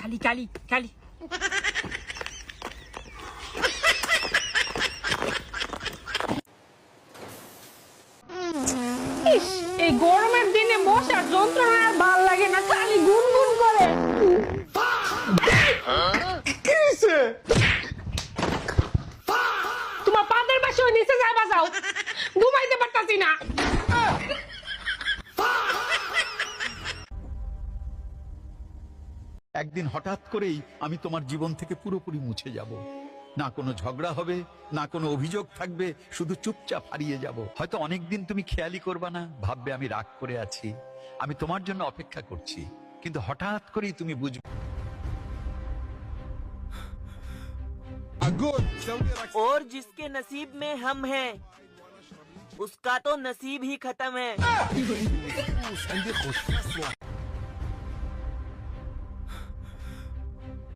কালি কালি কালি এই গরমের দিনে মশার যন্ত্রণা আর ভাল লাগে না, খালি গুনগুন করে। তোমার পাদের পাশে নিচে যায় বাজাও, ঘুমাইতে পারতাছি না। একদিন হঠাৎ করেই আমি তোমার জীবন থেকে পুরোপুরি মুছে যাব। না কোনো ঝগড়া হবে, না কোনো অভিযোগ থাকবে, শুধু চুপচাপ হারিয়ে যাব। হয়তো অনেকদিন তুমি খেয়ালই করবা না, ভাববে আমি রাগ করে আছি, আমি তোমার জন্য অপেক্ষা করছি। কিন্তু হঠাৎ করেই তুমি বুঝবে। और जिसके नसीब में हम हैं, उसका तो नसीब ही खत्म है।